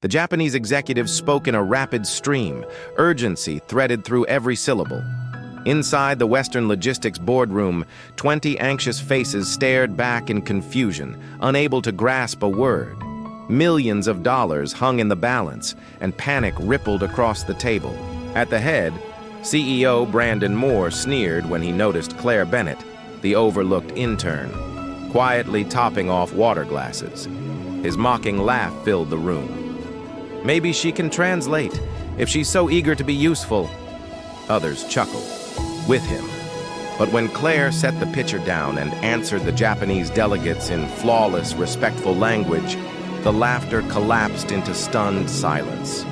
The Japanese executive spoke in a rapid stream, urgency threaded through every syllable. Inside the Western Logistics boardroom, 20 anxious faces stared back in confusion, unable to grasp a word. Millions of dollars hung in the balance, and panic rippled across the table. At the head, CEO Brandon Moore sneered when he noticed Claire Bennett, the overlooked intern, quietly topping off water glasses. His mocking laugh filled the room. Maybe she can translate, if she's so eager to be useful. Others chuckled, with him. But when Claire set the pitcher down and answered the Japanese delegates in flawless, respectful language, the laughter collapsed into stunned silence.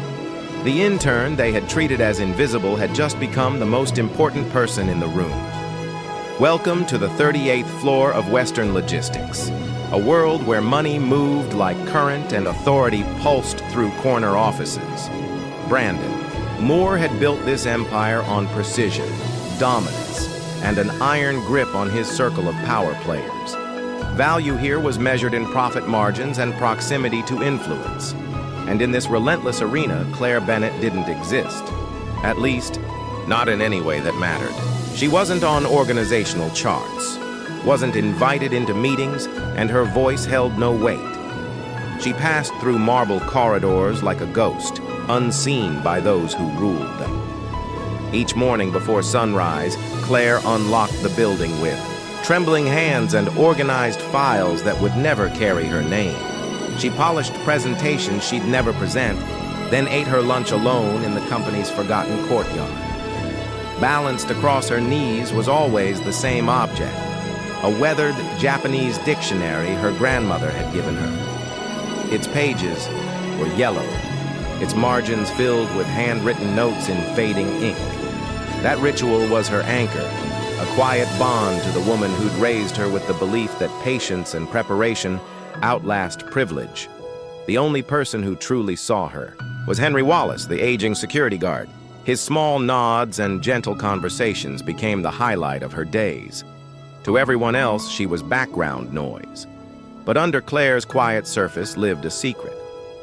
The intern they had treated as invisible had just become the most important person in the room. Welcome to the 38th floor of Western Logistics, a world where money moved like current and authority pulsed through corner offices. Brandon Moore had built this empire on precision, dominance, and an iron grip on his circle of power players. Value here was measured in profit margins and proximity to influence. And in this relentless arena, Claire Bennett didn't exist. At least, not in any way that mattered. She wasn't on organizational charts, wasn't invited into meetings, and her voice held no weight. She passed through marble corridors like a ghost, unseen by those who ruled them. Each morning before sunrise, Claire unlocked the building with trembling hands and organized files that would never carry her name. She polished presentations she'd never present, then ate her lunch alone in the company's forgotten courtyard. Balanced across her knees was always the same object, a weathered Japanese dictionary her grandmother had given her. Its pages were yellow, its margins filled with handwritten notes in fading ink. That ritual was her anchor, a quiet bond to the woman who'd raised her with the belief that patience and preparation outlast privilege. The only person who truly saw her was Henry Wallace, the aging security guard. His small nods and gentle conversations became the highlight of her days. To everyone else, she was background noise. But under Claire's quiet surface lived a secret.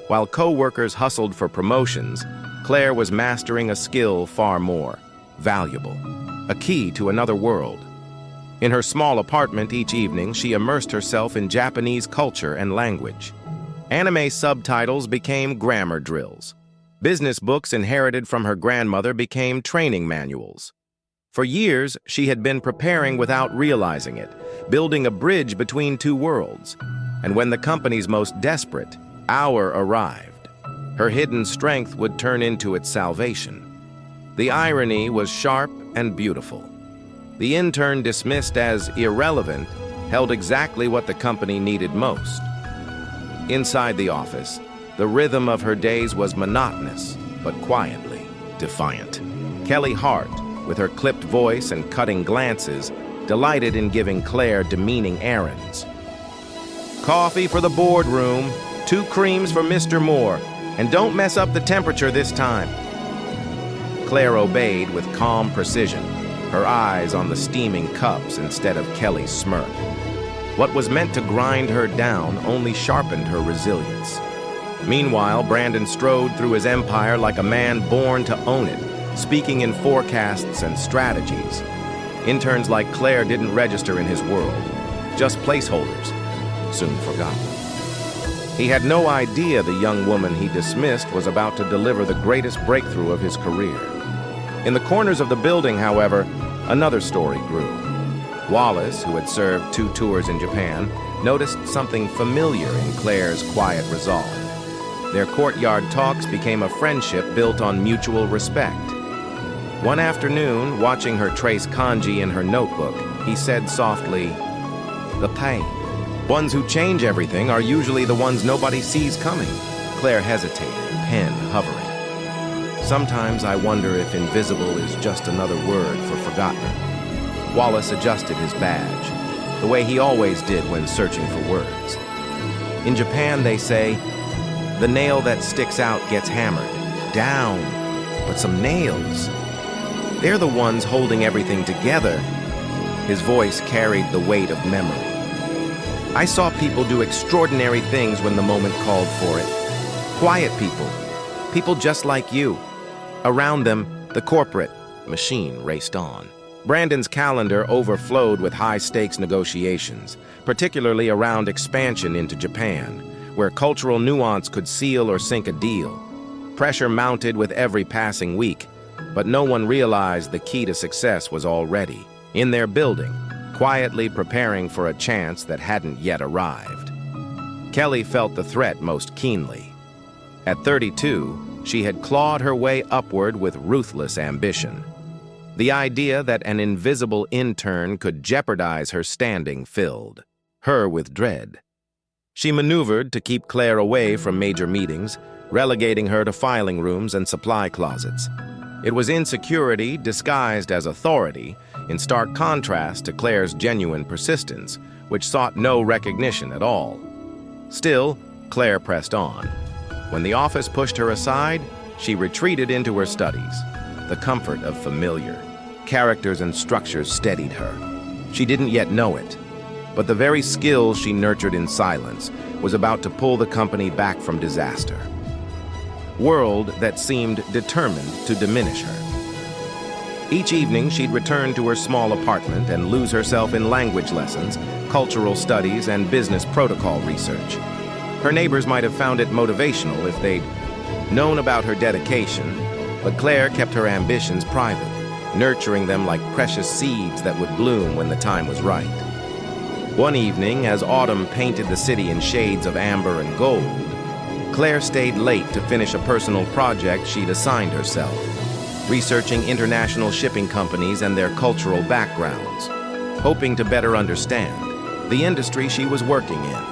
While co-workers hustled for promotions, Claire was mastering a skill far more valuable, a key to another world. In her small apartment each evening, she immersed herself in Japanese culture and language. Anime subtitles became grammar drills. Business books inherited from her grandmother became training manuals. For years, she had been preparing without realizing it, building a bridge between two worlds. And when the company's most desperate hour arrived, her hidden strength would turn into its salvation. The irony was sharp and beautiful. The intern, dismissed as irrelevant, held exactly what the company needed most. Inside the office, the rhythm of her days was monotonous, but quietly defiant. Kelly Hart, with her clipped voice and cutting glances, delighted in giving Claire demeaning errands. Coffee for the boardroom, 2 creams for Mr. Moore, and don't mess up the temperature this time. Claire obeyed with calm precision, her eyes on the steaming cups instead of Kelly's smirk. What was meant to grind her down only sharpened her resilience. Meanwhile, Brandon strode through his empire like a man born to own it, speaking in forecasts and strategies. Interns like Claire didn't register in his world, just placeholders, soon forgotten. He had no idea the young woman he dismissed was about to deliver the greatest breakthrough of his career. In the corners of the building, however, another story grew. Wallace, who had served 2 tours in Japan, noticed something familiar in Claire's quiet resolve. Their courtyard talks became a friendship built on mutual respect. One afternoon, watching her trace kanji in her notebook, he said softly, "The pain. Ones who change everything are usually the ones nobody sees coming." Claire hesitated, pen hovering. Sometimes I wonder if invisible is just another word for forgotten. Wallace adjusted his badge, the way he always did when searching for words. In Japan, they say, the nail that sticks out gets hammered. Down. But some nails. They're the ones holding everything together. His voice carried the weight of memory. I saw people do extraordinary things when the moment called for it. Quiet people. People just like you. Around them, the corporate machine raced on. Brandon's calendar overflowed with high-stakes negotiations, particularly around expansion into Japan, where cultural nuance could seal or sink a deal. Pressure mounted with every passing week, but no one realized the key to success was already in their building, quietly preparing for a chance that hadn't yet arrived. Kelly felt the threat most keenly. At 32, she had clawed her way upward with ruthless ambition. The idea that an invisible intern could jeopardize her standing filled her with dread. She maneuvered to keep Claire away from major meetings, relegating her to filing rooms and supply closets. It was insecurity disguised as authority, in stark contrast to Claire's genuine persistence, which sought no recognition at all. Still, Claire pressed on. When the office pushed her aside, she retreated into her studies. The comfort of familiar characters and structures steadied her. She didn't yet know it, but the very skill she nurtured in silence was about to pull the company back from disaster. World that seemed determined to diminish her. Each evening, she'd return to her small apartment and lose herself in language lessons, cultural studies, and business protocol research. Her neighbors might have found it motivational if they'd known about her dedication, but Claire kept her ambitions private, nurturing them like precious seeds that would bloom when the time was right. One evening, as autumn painted the city in shades of amber and gold, Claire stayed late to finish a personal project she'd assigned herself, researching international shipping companies and their cultural backgrounds, hoping to better understand the industry she was working in.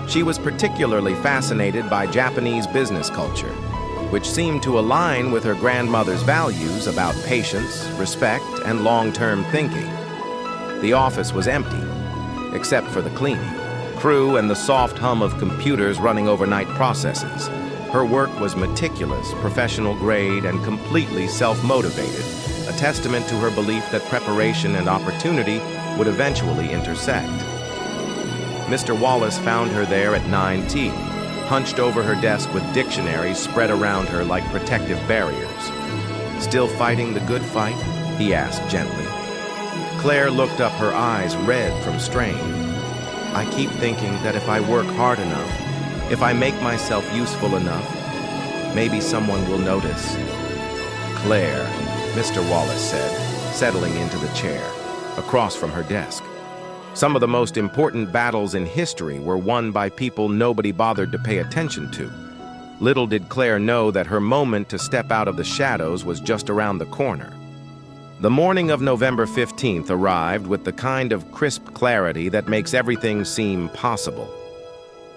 She was particularly fascinated by Japanese business culture, which seemed to align with her grandmother's values about patience, respect, and long-term thinking. The office was empty, except for the cleaning crew and the soft hum of computers running overnight processes. Her work was meticulous, professional grade, and completely self-motivated, a testament to her belief that preparation and opportunity would eventually intersect. Mr. Wallace found her there at 9:00, hunched over her desk with dictionaries spread around her like protective barriers. "Still fighting the good fight?" he asked gently. Claire looked up, her eyes red from strain. "I keep thinking that if I work hard enough, if I make myself useful enough, maybe someone will notice." "Claire," Mr. Wallace said, settling into the chair across from her desk. "Some of the most important battles in history were won by people nobody bothered to pay attention to." Little did Claire know that her moment to step out of the shadows was just around the corner. The morning of November 15th arrived with the kind of crisp clarity that makes everything seem possible.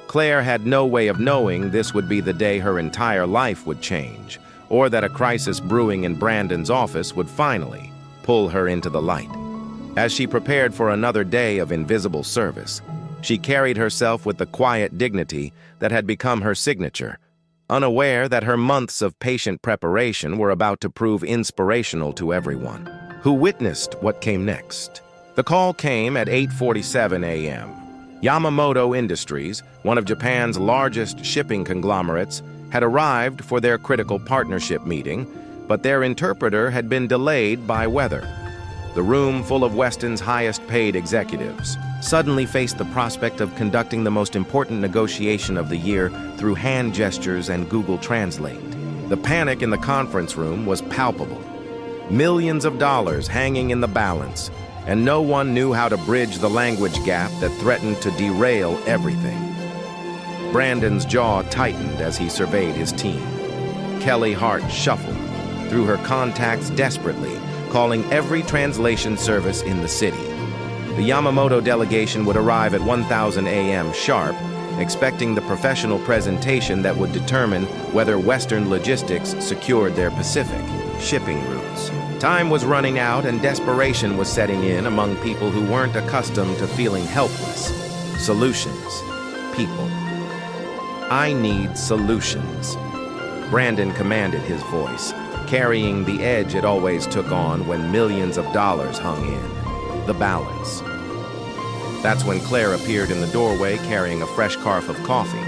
Claire had no way of knowing this would be the day her entire life would change, or that a crisis brewing in Brandon's office would finally pull her into the light. As she prepared for another day of invisible service, she carried herself with the quiet dignity that had become her signature, unaware that her months of patient preparation were about to prove inspirational to everyone who witnessed what came next. The call came at 8:47 a.m. Yamamoto Industries, one of Japan's largest shipping conglomerates, had arrived for their critical partnership meeting, but their interpreter had been delayed by weather. The room, full of Weston's highest-paid executives, suddenly faced the prospect of conducting the most important negotiation of the year through hand gestures and Google Translate. The panic in the conference room was palpable. Millions of dollars hanging in the balance, and no one knew how to bridge the language gap that threatened to derail everything. Brandon's jaw tightened as he surveyed his team. Kelly Hart shuffled through her contacts desperately, calling every translation service in the city. The Yamamoto delegation would arrive at 1000 a.m. sharp, expecting the professional presentation that would determine whether Western Logistics secured their Pacific shipping routes. Time was running out and desperation was setting in among people who weren't accustomed to feeling helpless. Solutions. People. "I need solutions," Brandon commanded, his voice carrying the edge it always took on when millions of dollars hung in. The balance. That's when Claire appeared in the doorway carrying a fresh carafe of coffee.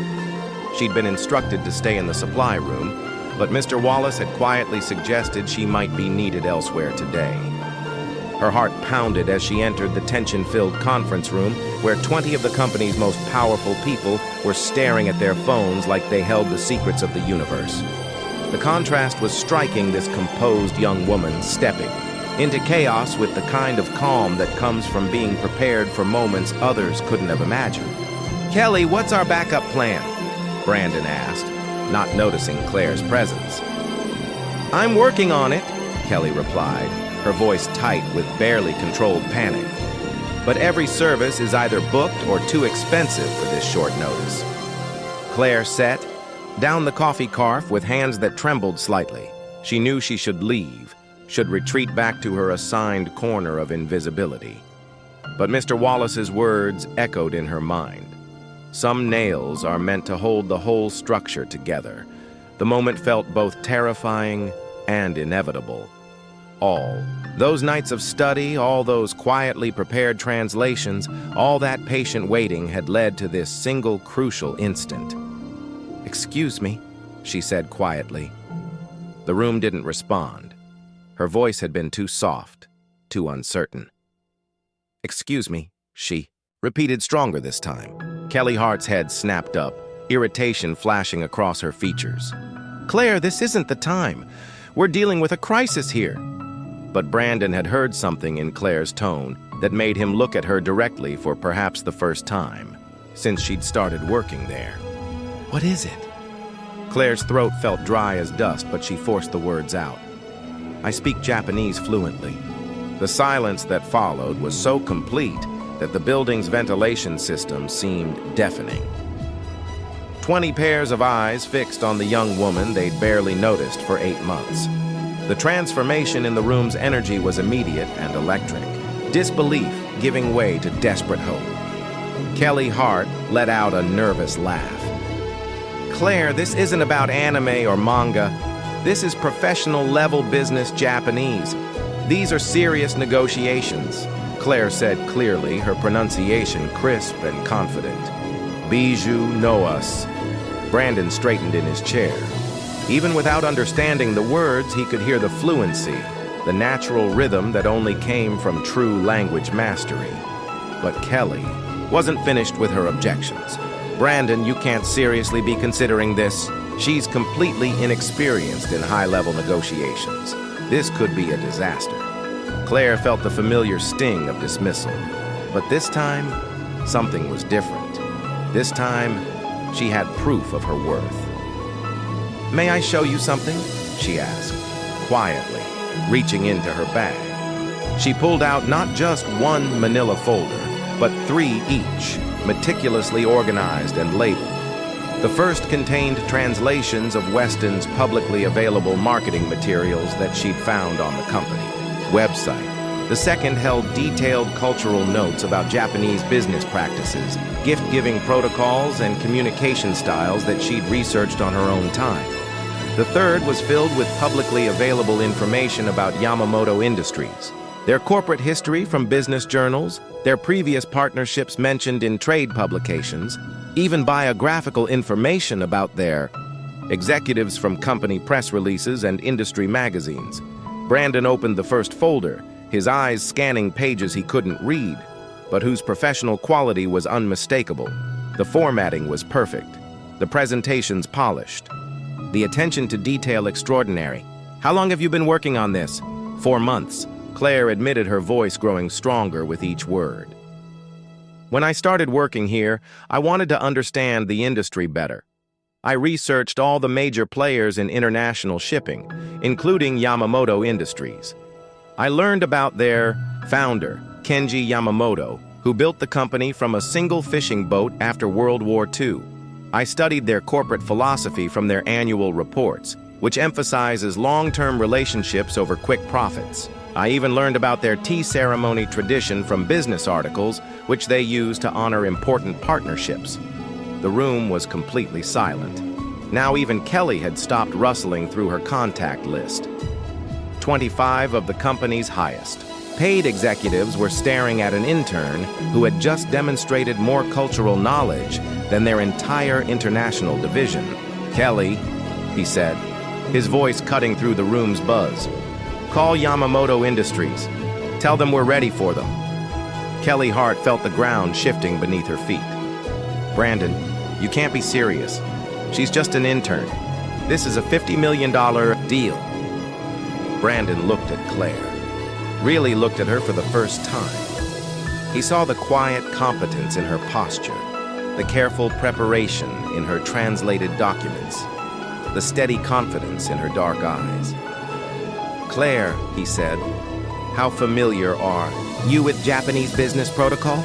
She'd been instructed to stay in the supply room, but Mr. Wallace had quietly suggested she might be needed elsewhere today. Her heart pounded as she entered the tension-filled conference room where 20 of the company's most powerful people were staring at their phones like they held the secrets of the universe. The contrast was striking, this composed young woman stepping into chaos with the kind of calm that comes from being prepared for moments others couldn't have imagined. "Kelly, what's our backup plan?" Brandon asked, not noticing Claire's presence. "I'm working on it," Kelly replied, her voice tight with barely controlled panic. "But every service is either booked or too expensive for this short notice." Claire sat down the coffee carafe with hands that trembled slightly. She knew she should leave, should retreat back to her assigned corner of invisibility. But Mr. Wallace's words echoed in her mind. Some nails are meant to hold the whole structure together. The moment felt both terrifying and inevitable. All those nights of study, all those quietly prepared translations, all that patient waiting had led to this single crucial instant. "Excuse me," she said quietly. The room didn't respond. Her voice had been too soft, too uncertain. "Excuse me," she repeated stronger this time. Kelly Hart's head snapped up, irritation flashing across her features. "Claire, this isn't the time. We're dealing with a crisis here." But Brandon had heard something in Claire's tone that made him look at her directly for perhaps the first time since she'd started working there. "What is it?" Claire's throat felt dry as dust, but she forced the words out. "I speak Japanese fluently." The silence that followed was so complete that the building's ventilation system seemed deafening. 20 pairs of eyes fixed on the young woman they'd barely noticed for 8 months. The transformation in the room's energy was immediate and electric, disbelief giving way to desperate hope. Kelly Hart let out a nervous laugh. "Claire, this isn't about anime or manga. This is professional-level business Japanese. These are serious negotiations," Claire said clearly, her pronunciation crisp and confident. "Bijou know us." Brandon straightened in his chair. Even without understanding the words, he could hear the fluency, the natural rhythm that only came from true language mastery. But Kelly wasn't finished with her objections. "Brandon, you can't seriously be considering this. She's completely inexperienced in high-level negotiations. This could be a disaster." Claire felt the familiar sting of dismissal. But this time, something was different. This time, she had proof of her worth. "May I show you something?" she asked, quietly, reaching into her bag. She pulled out not just one manila folder, but 3 each, meticulously organized and labeled. The first contained translations of Weston's publicly available marketing materials that she'd found on the company website. The second held detailed cultural notes about Japanese business practices, gift-giving protocols, and communication styles that she'd researched on her own time. The third was filled with publicly available information about Yamamoto Industries, their corporate history from business journals, their previous partnerships mentioned in trade publications, even biographical information about their executives from company press releases and industry magazines. Brandon opened the first folder, his eyes scanning pages he couldn't read, but whose professional quality was unmistakable. The formatting was perfect, the presentations polished, the attention to detail extraordinary. "How long have you been working on this?" 4 months. Claire admitted, her voice growing stronger with each word. "When I started working here, I wanted to understand the industry better. I researched all the major players in international shipping, including Yamamoto Industries. I learned about their founder, Kenji Yamamoto, who built the company from a single fishing boat after World War II. I studied their corporate philosophy from their annual reports, which emphasizes long-term relationships over quick profits. I even learned about their tea ceremony tradition from business articles, which they use to honor important partnerships." The room was completely silent. Now even Kelly had stopped rustling through her contact list. 25 of the company's highest paid executives were staring at an intern who had just demonstrated more cultural knowledge then their entire international division. "Kelly," he said, his voice cutting through the room's buzz. "Call Yamamoto Industries. Tell them we're ready for them." Kelly Hart felt the ground shifting beneath her feet. "Brandon, you can't be serious. She's just an intern. This is a $50 million deal." Brandon looked at Claire, really looked at her for the first time. He saw the quiet competence in her posture, the careful preparation in her translated documents, the steady confidence in her dark eyes. "Claire," he said, "how familiar are you with Japanese business protocol?"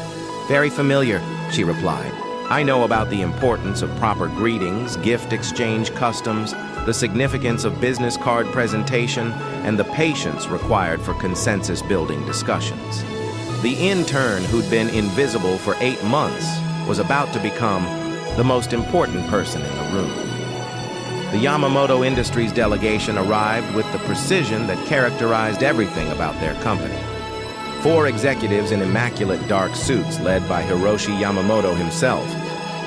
"Very familiar," she replied. "I know about the importance of proper greetings, gift exchange customs, the significance of business card presentation, and the patience required for consensus-building discussions." The intern who'd been invisible for 8 months was about to become the most important person in the room. The Yamamoto Industries delegation arrived with the precision that characterized everything about their company. 4 executives in immaculate dark suits led by Hiroshi Yamamoto himself,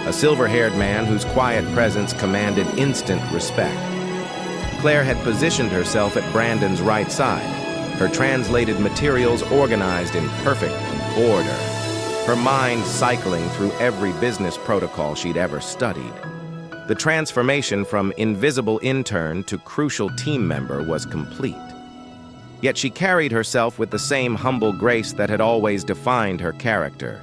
a silver-haired man whose quiet presence commanded instant respect. Claire had positioned herself at Brandon's right side, her translated materials organized in perfect order, her mind cycling through every business protocol she'd ever studied. The transformation from invisible intern to crucial team member was complete. Yet she carried herself with the same humble grace that had always defined her character.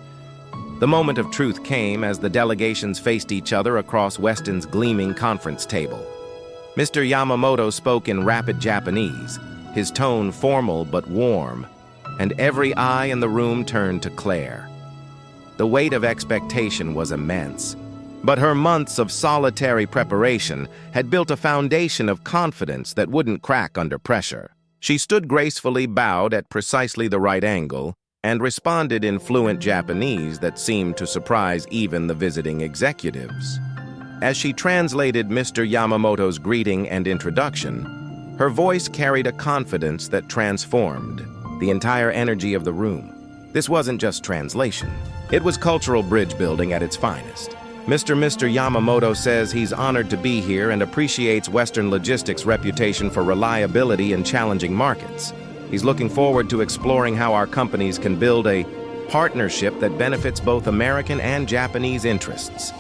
The moment of truth came as the delegations faced each other across Weston's gleaming conference table. Mr. Yamamoto spoke in rapid Japanese, his tone formal but warm, and every eye in the room turned to Claire. The weight of expectation was immense, but her months of solitary preparation had built a foundation of confidence that wouldn't crack under pressure. She stood gracefully bowed at precisely the right angle and responded in fluent Japanese that seemed to surprise even the visiting executives. As she translated Mr. Yamamoto's greeting and introduction, her voice carried a confidence that transformed the entire energy of the room. This wasn't just translation. It was cultural bridge building at its finest. Mr. Yamamoto says he's honored to be here and appreciates Western Logistics' reputation for reliability in challenging markets. He's looking forward to exploring how our companies can build a partnership that benefits both American and Japanese interests.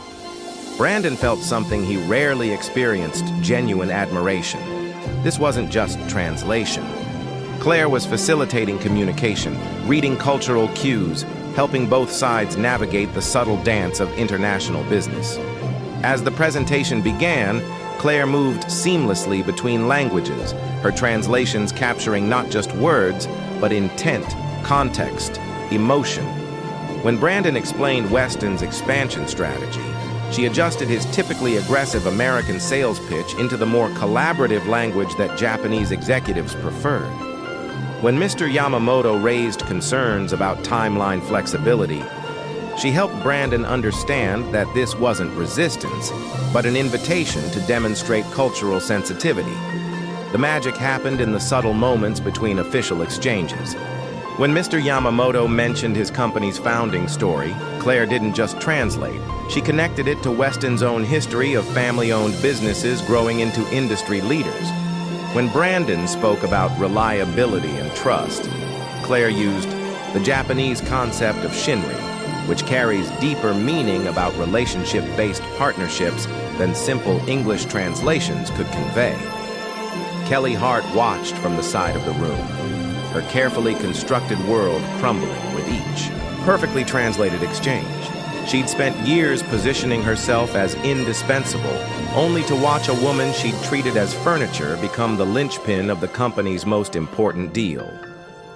Brandon felt something he rarely experienced: genuine admiration. This wasn't just translation. Claire was facilitating communication, reading cultural cues, helping both sides navigate the subtle dance of international business. As the presentation began, Claire moved seamlessly between languages, her translations capturing not just words, but intent, context, emotion. When Brandon explained Weston's expansion strategy, she adjusted his typically aggressive American sales pitch into the more collaborative language that Japanese executives preferred. When Mr. Yamamoto raised concerns about timeline flexibility, she helped Brandon understand that this wasn't resistance, but an invitation to demonstrate cultural sensitivity. The magic happened in the subtle moments between official exchanges. When Mr. Yamamoto mentioned his company's founding story, Claire didn't just translate. She connected it to Weston's own history of family-owned businesses growing into industry leaders. When Brandon spoke about reliability and trust, Claire used the Japanese concept of shinri, which carries deeper meaning about relationship-based partnerships than simple English translations could convey. Kelly Hart watched from the side of the room, her carefully constructed world crumbling with each perfectly translated exchange. She'd spent years positioning herself as indispensable, only to watch a woman she'd treated as furniture become the linchpin of the company's most important deal.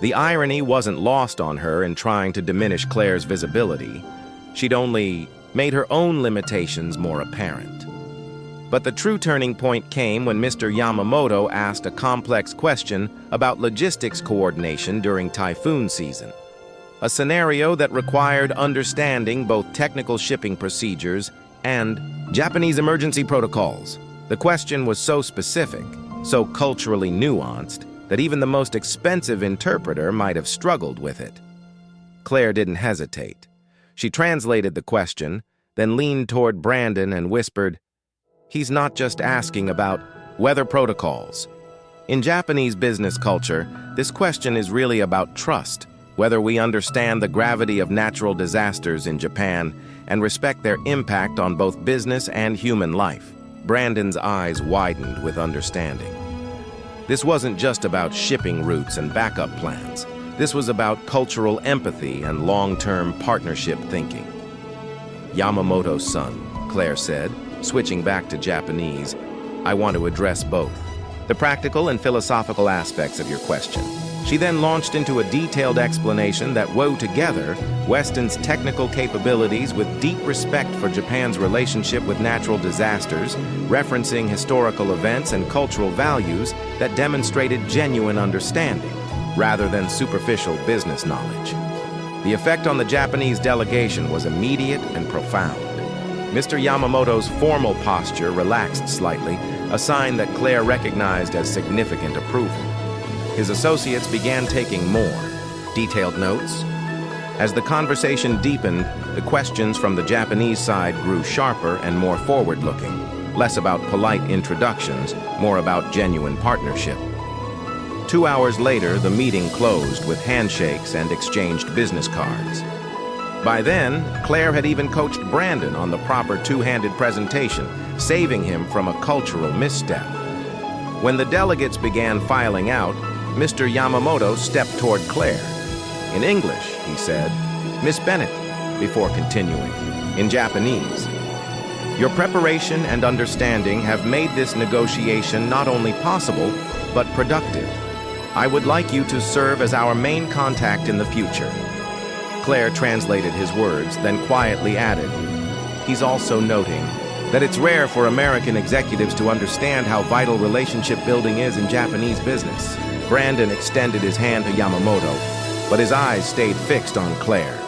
The irony wasn't lost on her in trying to diminish Claire's visibility. She'd only made her own limitations more apparent. But the true turning point came when Mr. Yamamoto asked a complex question about logistics coordination during typhoon season. A scenario that required understanding both technical shipping procedures and Japanese emergency protocols. The question was so specific, so culturally nuanced, that even the most expensive interpreter might have struggled with it. Claire didn't hesitate. She translated the question, then leaned toward Brandon and whispered, "He's not just asking about weather protocols." In Japanese business culture, this question is really about trust, whether we understand the gravity of natural disasters in Japan and respect their impact on both business and human life. Brandon's eyes widened with understanding. This wasn't just about shipping routes and backup plans. This was about cultural empathy and long-term partnership thinking. "Yamamoto-san," Claire said, switching back to Japanese, "I want to address both the practical and philosophical aspects of your question." She then launched into a detailed explanation that wove together Weston's technical capabilities with deep respect for Japan's relationship with natural disasters, referencing historical events and cultural values that demonstrated genuine understanding, rather than superficial business knowledge. The effect on the Japanese delegation was immediate and profound. Mr. Yamamoto's formal posture relaxed slightly, a sign that Claire recognized as significant approval. His associates began taking more detailed notes. As the conversation deepened, the questions from the Japanese side grew sharper and more forward-looking, less about polite introductions, more about genuine partnership. 2 hours later, the meeting closed with handshakes and exchanged business cards. By then, Claire had even coached Brandon on the proper two-handed presentation, saving him from a cultural misstep. When the delegates began filing out, Mr. Yamamoto stepped toward Claire. In English, he said, "Miss Bennett," before continuing, in Japanese, "Your preparation and understanding have made this negotiation not only possible, but productive. I would like you to serve as our main contact in the future." Claire translated his words, then quietly added, "He's also noting that it's rare for American executives to understand how vital relationship building is in Japanese business." Brandon extended his hand to Yamamoto, but his eyes stayed fixed on Claire.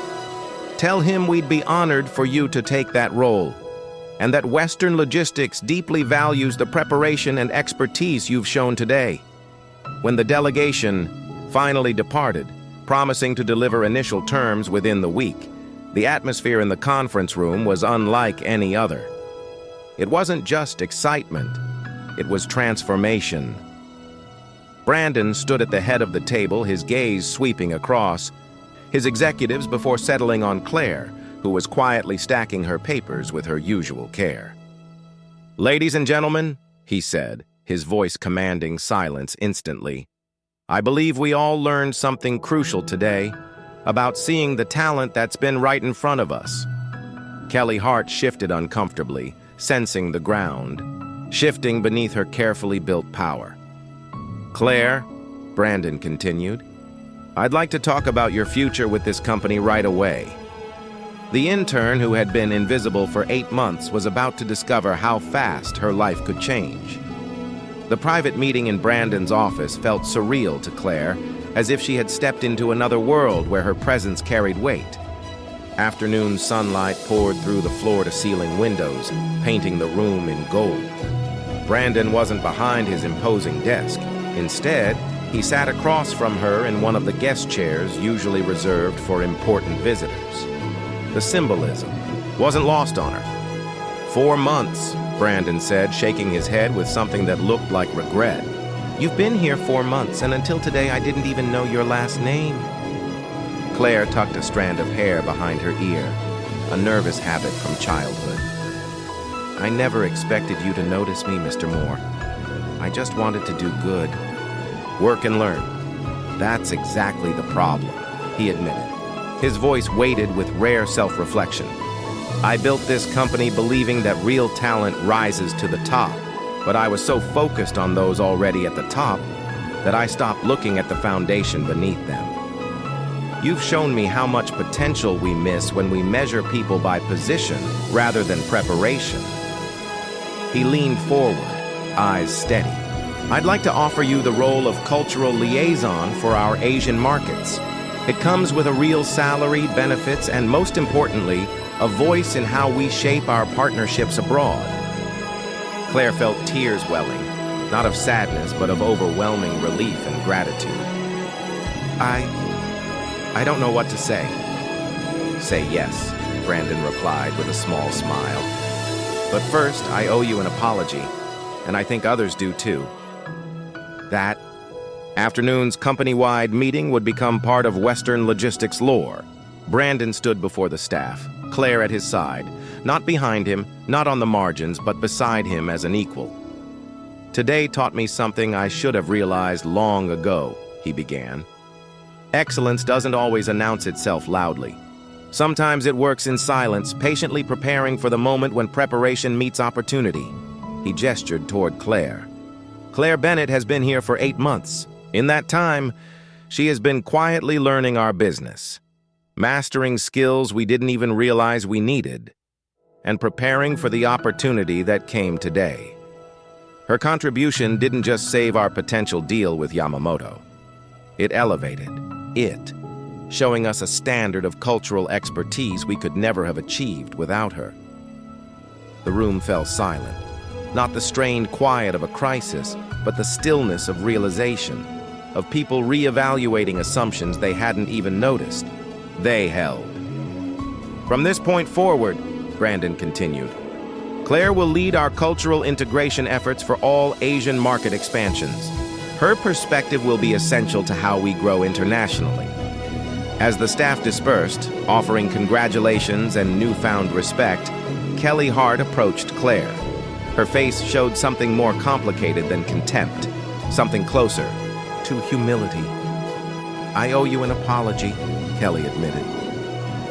"Tell him we'd be honored for you to take that role, and that Western Logistics deeply values the preparation and expertise you've shown today." When the delegation finally departed, promising to deliver initial terms within the week, the atmosphere in the conference room was unlike any other. It wasn't just excitement, it was transformation. Brandon stood at the head of the table, his gaze sweeping across his executives before settling on Claire, who was quietly stacking her papers with her usual care. "Ladies and gentlemen," he said, his voice commanding silence instantly, "I believe we all learned something crucial today about seeing the talent that's been right in front of us." Kelly Hart shifted uncomfortably, sensing the ground, shifting beneath her carefully built power. "Claire," Brandon continued, "I'd like to talk about your future with this company right away." The intern, who had been invisible for 8 months, was about to discover how fast her life could change. The private meeting in Brandon's office felt surreal to Claire, as if she had stepped into another world where her presence carried weight. Afternoon sunlight poured through the floor-to-ceiling windows, painting the room in gold. Brandon wasn't behind his imposing desk. Instead, he sat across from her in one of the guest chairs usually reserved for important visitors. The symbolism wasn't lost on her. 4 months, Brandon said, shaking his head with something that looked like regret. "You've been here 4 months, and until today I didn't even know your last name." Claire tucked a strand of hair behind her ear, a nervous habit from childhood. "I never expected you to notice me, Mr. Moore. I just wanted to do good. Work and learn. That's exactly the problem," he admitted. His voice weighted with rare self-reflection. "I built this company believing that real talent rises to the top, but I was so focused on those already at the top that I stopped looking at the foundation beneath them. You've shown me how much potential we miss when we measure people by position rather than preparation." He leaned forward, eyes steady. "I'd like to offer you the role of cultural liaison for our Asian markets. It comes with a real salary, benefits, and most importantly, a voice in how we shape our partnerships abroad." Claire felt tears welling, not of sadness, but of overwhelming relief and gratitude. I don't know what to say." "Say yes," Brandon replied with a small smile. But first, I owe you an apology, and I think others do too. That afternoon's company-wide meeting would become part of Western logistics lore. Brandon stood before the staff, Claire at his side, not behind him, not on the margins, but beside him as an equal. Today taught me something I should have realized long ago, he began. Excellence doesn't always announce itself loudly. Sometimes it works in silence, patiently preparing for the moment when preparation meets opportunity. He gestured toward Claire. Claire Bennett has been here for 8 months. In that time, she has been quietly learning our business, mastering skills we didn't even realize we needed, and preparing for the opportunity that came today. Her contribution didn't just save our potential deal with Yamamoto. It elevated it, showing us a standard of cultural expertise we could never have achieved without her. The room fell silent, not the strained quiet of a crisis, but the stillness of realization, of people reevaluating assumptions they hadn't even noticed. They held. From this point forward, Brandon continued, Claire will lead our cultural integration efforts for all Asian market expansions. Her perspective will be essential to how we grow internationally. As the staff dispersed, offering congratulations and newfound respect, Kelly Hart approached Claire. Her face showed something more complicated than contempt, something closer to humility. I owe you an apology, Kelly admitted.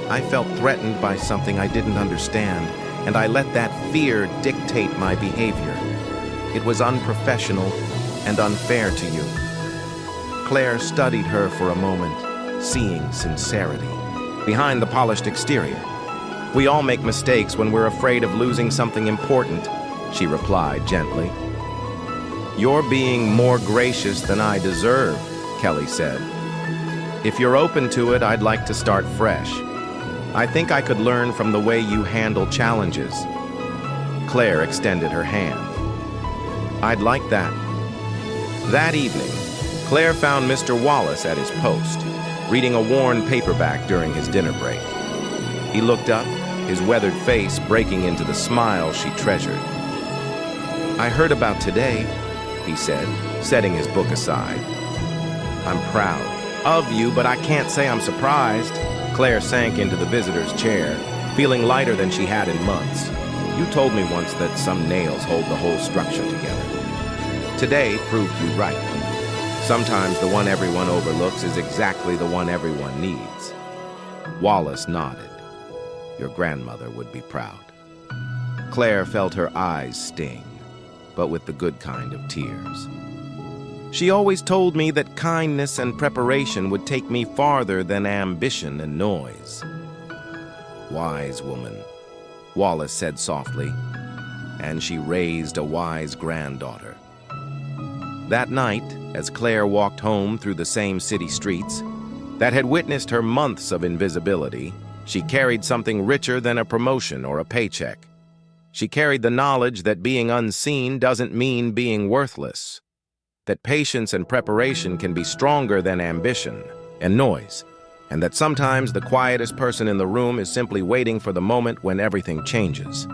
I felt threatened by something I didn't understand, and I let that fear dictate my behavior. It was unprofessional and unfair to you. Claire studied her for a moment, seeing sincerity behind the polished exterior. We all make mistakes when we're afraid of losing something important, she replied gently. You're being more gracious than I deserve, Kelly said. If you're open to it, I'd like to start fresh. I think I could learn from the way you handle challenges. Claire extended her hand. I'd like that. That evening, Claire found Mr. Wallace at his post, reading a worn paperback during his dinner break. He looked up, his weathered face breaking into the smile she treasured. I heard about today, he said, setting his book aside. I'm proud of you, but I can't say I'm surprised. Claire sank into the visitor's chair, feeling lighter than she had in months. You told me once that some nails hold the whole structure together. Today proved you right. Sometimes the one everyone overlooks is exactly the one everyone needs. Wallace nodded. Your grandmother would be proud. Claire felt her eyes sting, but with the good kind of tears. She always told me that kindness and preparation would take me farther than ambition and noise. Wise woman, Wallace said softly, and she raised a wise granddaughter. That night, as Claire walked home through the same city streets that had witnessed her months of invisibility, she carried something richer than a promotion or a paycheck. She carried the knowledge that being unseen doesn't mean being worthless, that patience and preparation can be stronger than ambition and noise, and that sometimes the quietest person in the room is simply waiting for the moment when everything changes.